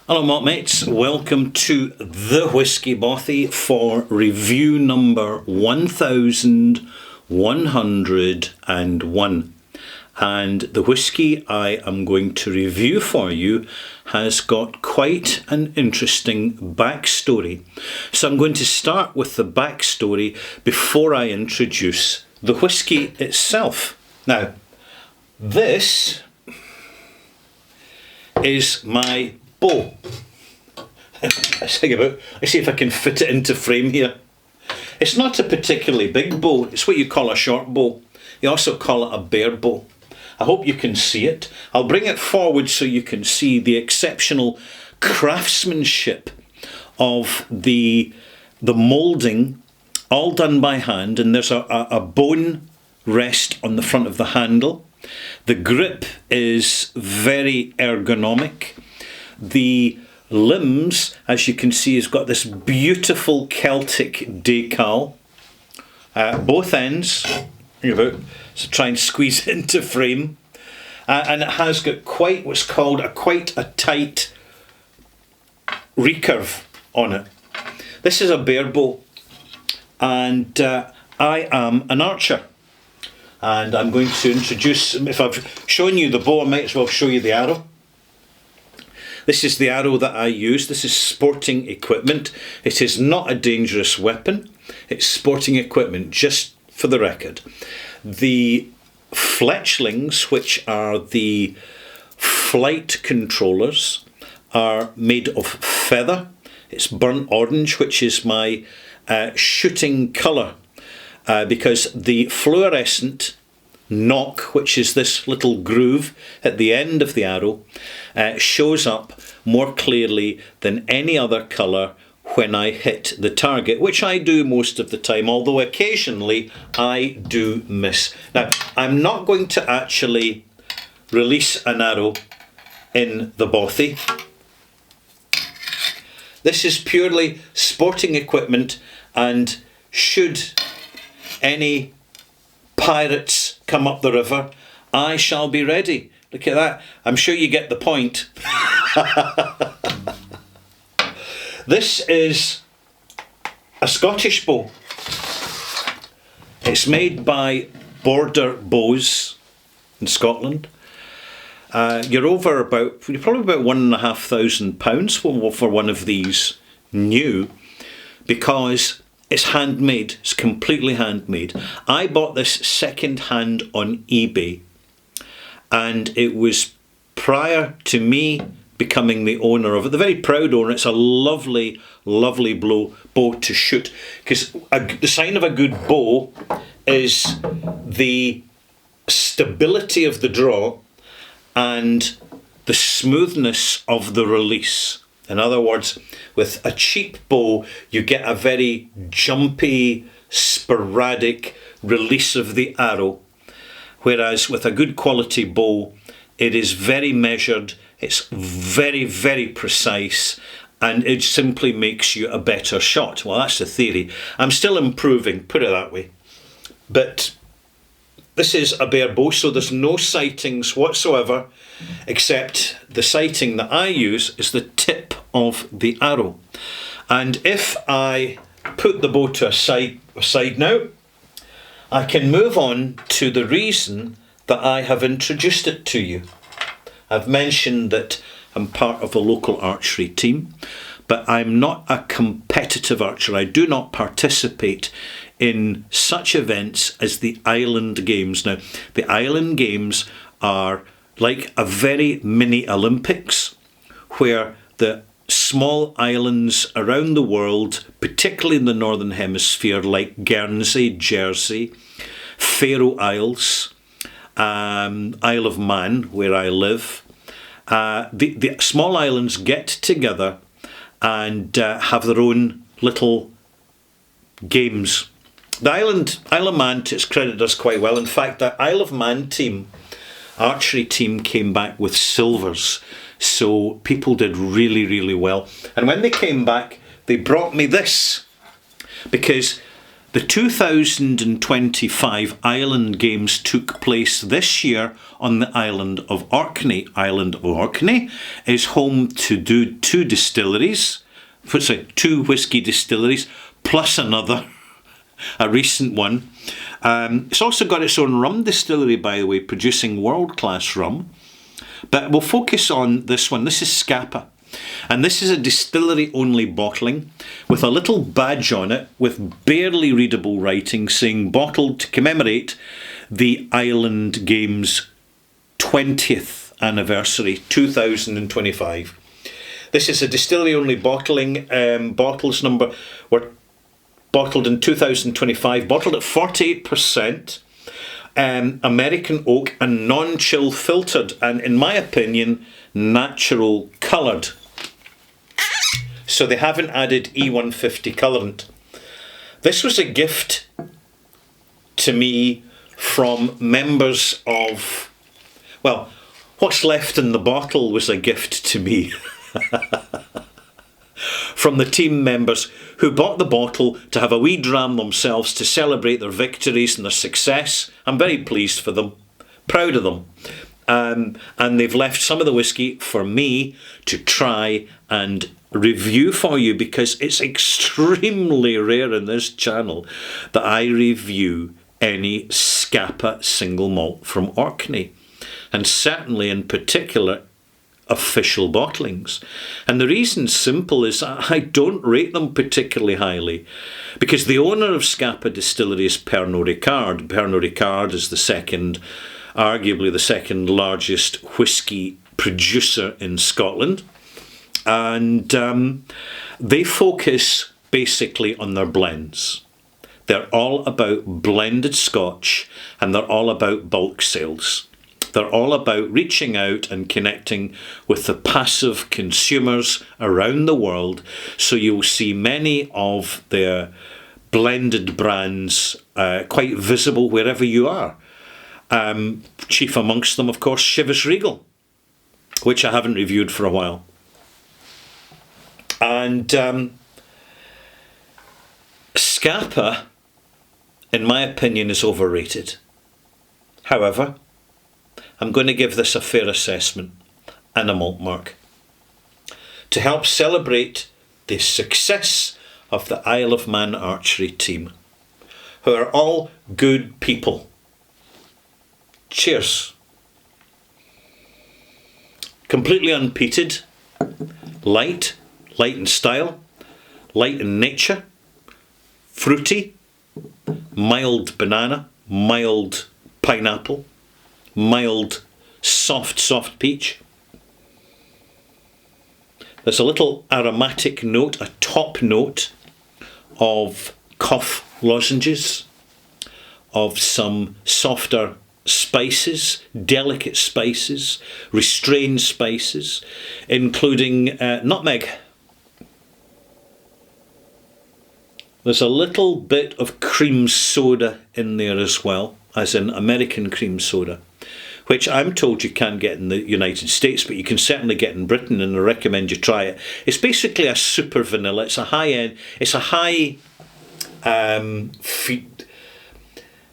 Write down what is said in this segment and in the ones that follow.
Hello, Mott Mates. Welcome to the Whiskey Bothy for review number 1101. And the whiskey I am going to review for you has got quite an interesting backstory. So I'm going to start with the backstory before I introduce the whiskey itself. Now, this is my bow. Let's see if I can fit it into frame here. It's not a particularly big bow. It's what you call a short bow. You also call it a bear bow. I hope you can see it. I'll bring it forward so you can see the exceptional craftsmanship of the moulding, all done by hand. And there's a bone rest on the front of the handle. The grip is very ergonomic. The limbs, as you can see, has got this beautiful Celtic decal. Both ends, so try and squeeze it into frame. And it has got quite a tight recurve on it. This is a bear bow, and I am an archer. And I'm going to introduce, if I've shown you the bow, I might as well show you the arrow. This is the arrow that I use. This is sporting equipment. It is not a dangerous weapon. It's sporting equipment, just for the record. The fletchlings, which are the flight controllers, are made of feather. It's burnt orange, which is my shooting colour, because the fluorescent knock, which is this little groove at the end of the arrow, shows up more clearly than any other colour when I hit the target, which I do most of the time, although occasionally I do miss. Now, I'm not going to actually release an arrow in the bothy. This is purely sporting equipment, and should any pirates come up the river, I shall be ready. Look at that. I'm sure you get the point. This is a Scottish bow. It's made by Border Bows in Scotland. You're probably about £1,500 for one of these new, because it's handmade. It's completely handmade. I bought this second hand on eBay, and it was prior to me becoming the owner of it, the very proud owner. It's a lovely, lovely bow to shoot, because the sign of a good bow is the stability of the draw and the smoothness of the release. In other words, with a cheap bow, you get a very jumpy, sporadic release of the arrow, whereas with a good quality bow, it is very measured, it's very, very precise, and it simply makes you a better shot. Well, that's the theory. I'm still improving, put it that way. But this is a bear bow, so there's no sightings whatsoever, except the sighting that I use is the tip of the arrow. And if I put the bow to a side now, I can move on to the reason that I have introduced it to you. I've mentioned that I'm part of a local archery team, but I'm not a competitive archer. I do not participate in such events as the Island Games. Now, the Island Games are like a very mini Olympics, where the small islands around the world, particularly in the Northern Hemisphere, like Guernsey, Jersey, Faroe Isles, Isle of Man, where I live, the small islands get together and have their own little games. The Isle of Man, to its credit, does quite well. In fact, the Isle of Man team, archery team, came back with silvers. So people did really, really well. And when they came back, they brought me this, because The 2025 Island Games took place this year on the island of Orkney. Island of Orkney is home to two distilleries, two whisky distilleries, plus another, a recent one. It's also got its own rum distillery, by the way, producing world-class rum. But we'll focus on this one. This is Scapa. And this is a distillery-only bottling with a little badge on it with barely readable writing saying bottled to commemorate the Island Games 20th anniversary, 2025. This is a distillery-only bottling. Bottles number were bottled in 2025, bottled at 48%. American oak and non-chill filtered, and in my opinion, natural coloured. So they haven't added E150 colourant. This was a gift to me from members of, well, what's left in the bottle was a gift to me. From the team members who bought the bottle to have a wee dram themselves to celebrate their victories and their success. I'm very pleased for them, proud of them. And they've left some of the whisky for me to try and review for you, because it's extremely rare in this channel that I review any Scapa single malt from Orkney, and certainly in particular official bottlings. And the reason's simple, is I don't rate them particularly highly, because the owner of Scapa Distillery is Pernod Ricard. Pernod Ricard is arguably the second largest whisky producer in Scotland, and they focus basically on their blends. They're all about blended Scotch, and they're all about bulk sales. They're all about reaching out and connecting with the passive consumers around the world. So you'll see many of their blended brands quite visible wherever you are. Chief amongst them, of course, Chivas Regal, which I haven't reviewed for a while. And Scapa, in my opinion, is overrated. However, I'm going to give this a fair assessment and a malt mark to help celebrate the success of the Isle of Man archery team, who are all good people. Cheers. Completely unpeated, light in style, light in nature, fruity, mild banana, mild pineapple, mild soft peach. There's a little aromatic note, a top note of cough lozenges, of some softer spices, delicate spices, restrained spices, including nutmeg. There's a little bit of cream soda in there as well, as in American cream soda, which I'm told you can't get in the United States, but you can certainly get in Britain, and I recommend you try it. It's basically a super vanilla. It's a high-end, it's a high,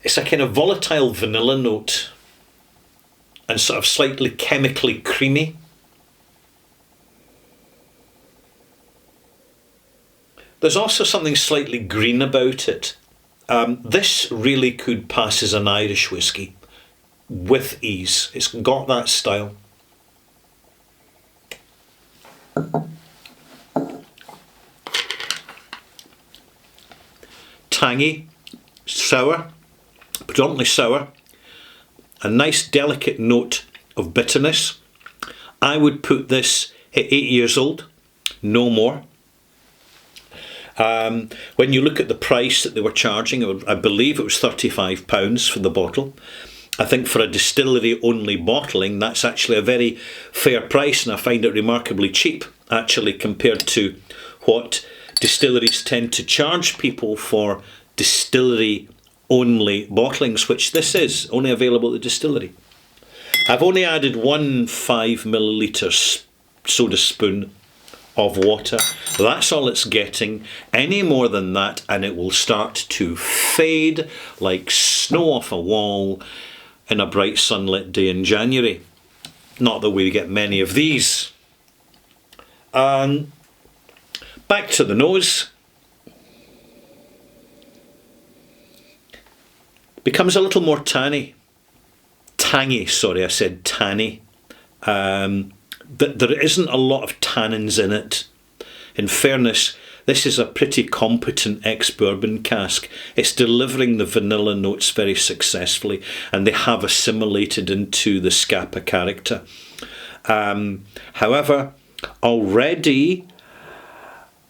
it's a kind of volatile vanilla note, and sort of slightly chemically creamy. There's also something slightly green about it. This really could pass as an Irish whisky with ease. It's got that style. Tangy, sour, predominantly sour, a nice delicate note of bitterness. I would put this at 8 years old, no more. When you look at the price that they were charging, I believe it was £35 for the bottle. I think for a distillery-only bottling, that's actually a very fair price, and I find it remarkably cheap, actually, compared to what distilleries tend to charge people for distillery-only bottlings, which this is, only available at the distillery. I've only added one 5 millilitre soda spoon of water. That's all it's getting. Any more than that and it will start to fade like snow off a wall in a bright sunlit day in January. Not that we get many of these. Back to the nose. Becomes a little more tangy, sorry, I said tangy. There isn't a lot of tannins in it. In fairness, this is a pretty competent ex-bourbon cask. It's delivering the vanilla notes very successfully, and they have assimilated into the Scapa character. However, already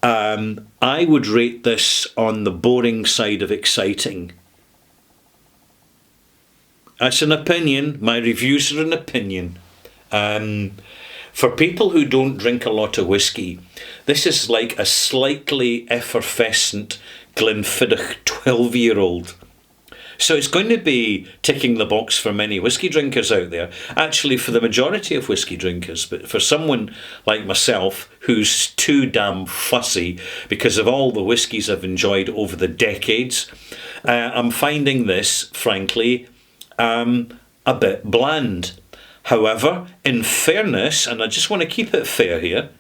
I would rate this on the boring side of exciting. That's an opinion. My reviews are an opinion. For people who don't drink a lot of whiskey, this is like a slightly effervescent Glenfiddich 12-year-old. So it's going to be ticking the box for many whiskey drinkers out there. Actually, for the majority of whiskey drinkers. But for someone like myself, who's too damn fussy because of all the whiskies I've enjoyed over the decades, I'm finding this, frankly, a bit bland. However, in fairness, and I just want to keep it fair here,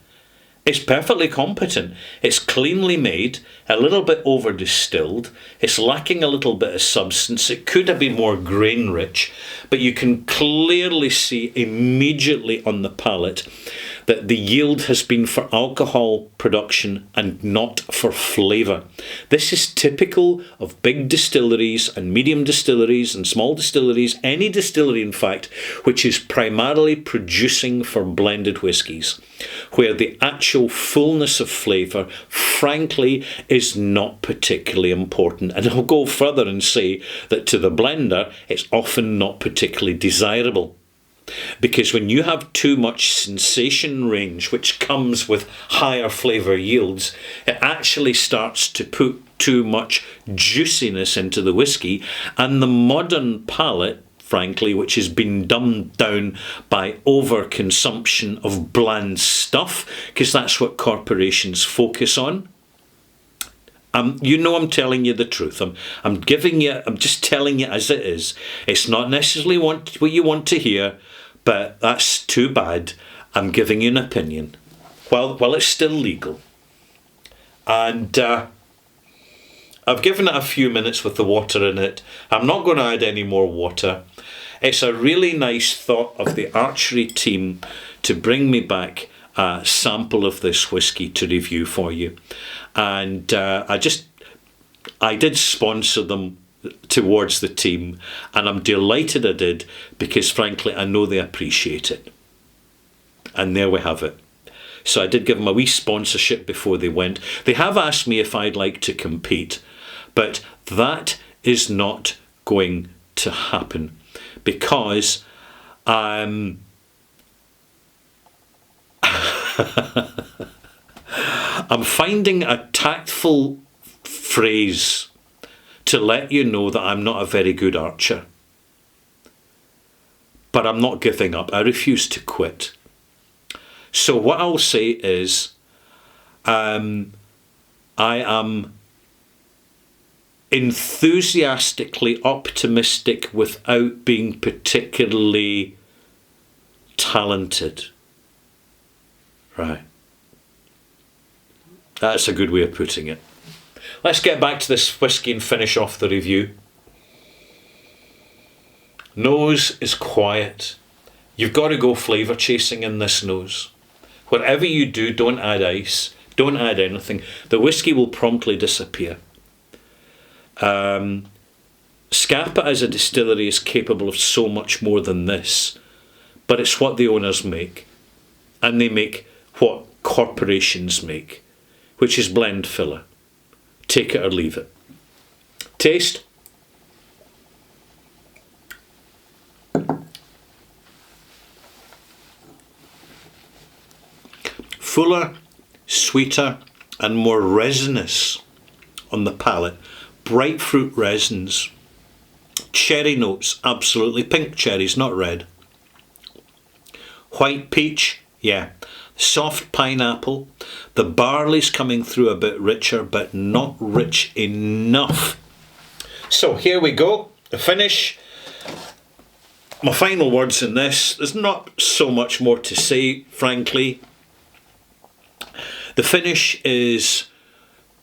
it's perfectly competent. It's cleanly made, a little bit over distilled. It's lacking a little bit of substance. It could have been more grain rich, but you can clearly see immediately on the palate that the yield has been for alcohol production and not for flavour. This is typical of big distilleries and medium distilleries and small distilleries, any distillery in fact, which is primarily producing for blended whiskies, where the actual fullness of flavour, frankly, is not particularly important. And I'll go further and say that to the blender, it's often not particularly desirable. Because when you have too much sensation range, which comes with higher flavour yields, it actually starts to put too much juiciness into the whiskey, and the modern palate, frankly, which has been dumbed down by overconsumption of bland stuff, because that's what corporations focus on. You know, I'm telling you the truth. I'm just telling you as it is. It's not necessarily what you want to hear, but that's too bad. I'm giving you an opinion. Well, it's still legal. And I've given it a few minutes with the water in it. I'm not going to add any more water. It's a really nice thought of the Archery team to bring me back a sample of this whiskey to review for you. And I did sponsor them towards the team, and I'm delighted I did, because frankly I know they appreciate it. And there we have it. So I did give them a wee sponsorship before they went. They have asked me if I'd like to compete, but that is not going to happen, because I'm finding a tactful phrase to let you know that I'm not a very good archer. But I'm not giving up. I refuse to quit. So what I'll say is, I am enthusiastically optimistic without being particularly talented. Right. That's a good way of putting it. Let's get back to this whiskey and finish off the review. Nose is quiet. You've got to go flavour chasing in this nose. Whatever you do, don't add ice. Don't add anything. The whiskey will promptly disappear. Scapa as a distillery is capable of so much more than this. But it's what the owners make. And they make what corporations make, which is blend filler. Take it or leave it. Taste. Fuller, sweeter, and more resinous on the palate. Bright fruit resins. Cherry notes, absolutely. Pink cherries, not red. White peach, Yeah, soft pineapple. The barley's coming through a bit richer, but not rich enough. So here we go, the finish. My final words in this, there's not so much more to say, frankly. The finish is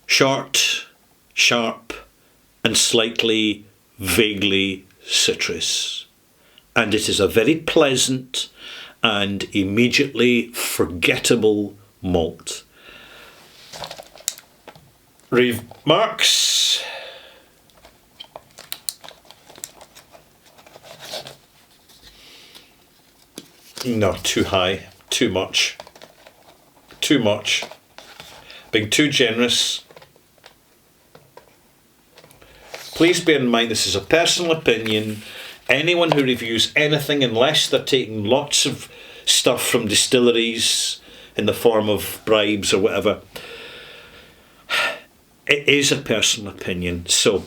short, sharp, and slightly, vaguely citrus. And it is a very pleasant and immediately forgettable malt. Remarks. No, too high, too much, being too generous. Please bear in mind this is a personal opinion. Anyone who reviews anything, unless they're taking lots of stuff from distilleries in the form of bribes or whatever, it is a personal opinion. So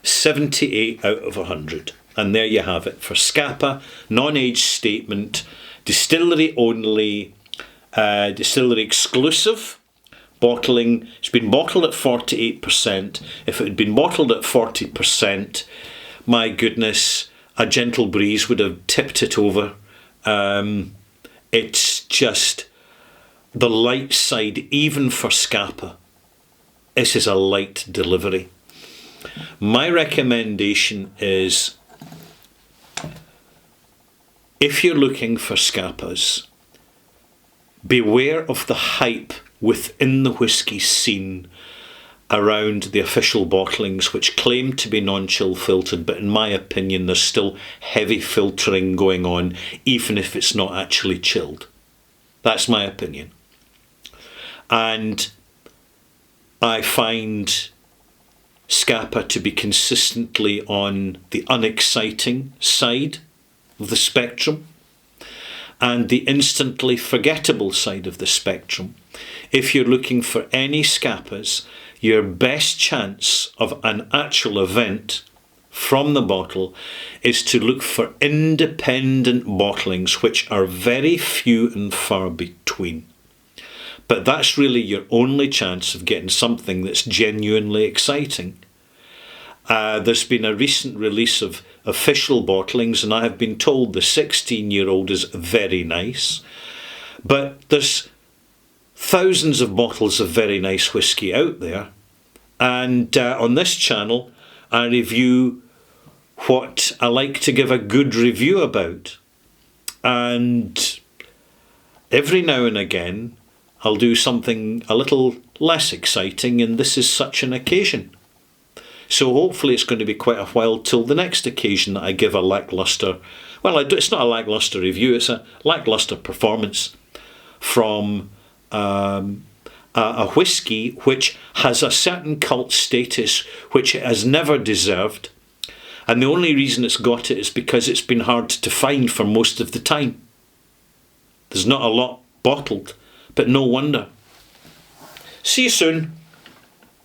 78 out of 100. And there you have it for Scapa, non-age statement, distillery only, distillery exclusive, bottling. It's been bottled at 48%. If it had been bottled at 40%, my goodness, a gentle breeze would have tipped it over. It's just the light side, even for Scapa. This is a light delivery. My recommendation is, if you're looking for Scapas, beware of the hype within the whisky scene around the official bottlings, which claim to be non-chill filtered, but in my opinion there's still heavy filtering going on, even if it's not actually chilled. That's my opinion. And I find Scapa to be consistently on the unexciting side of the spectrum and the instantly forgettable side of the spectrum. If you're looking for any Scapas, your best chance of an actual event from the bottle is to look for independent bottlings, which are very few and far between. But that's really your only chance of getting something that's genuinely exciting. There's been a recent release of official bottlings, and I have been told the 16-year-old is very nice. But there's thousands of bottles of very nice whisky out there. And on this channel, I review what I like to give a good review about. And every now and again, I'll do something a little less exciting, and this is such an occasion. So hopefully it's going to be quite a while till the next occasion that I give a lacklustre, well, it's not a lacklustre review, it's a lacklustre performance from a whisky which has a certain cult status which it has never deserved. And the only reason it's got it is because it's been hard to find for most of the time. There's not a lot bottled, but no wonder. See you soon.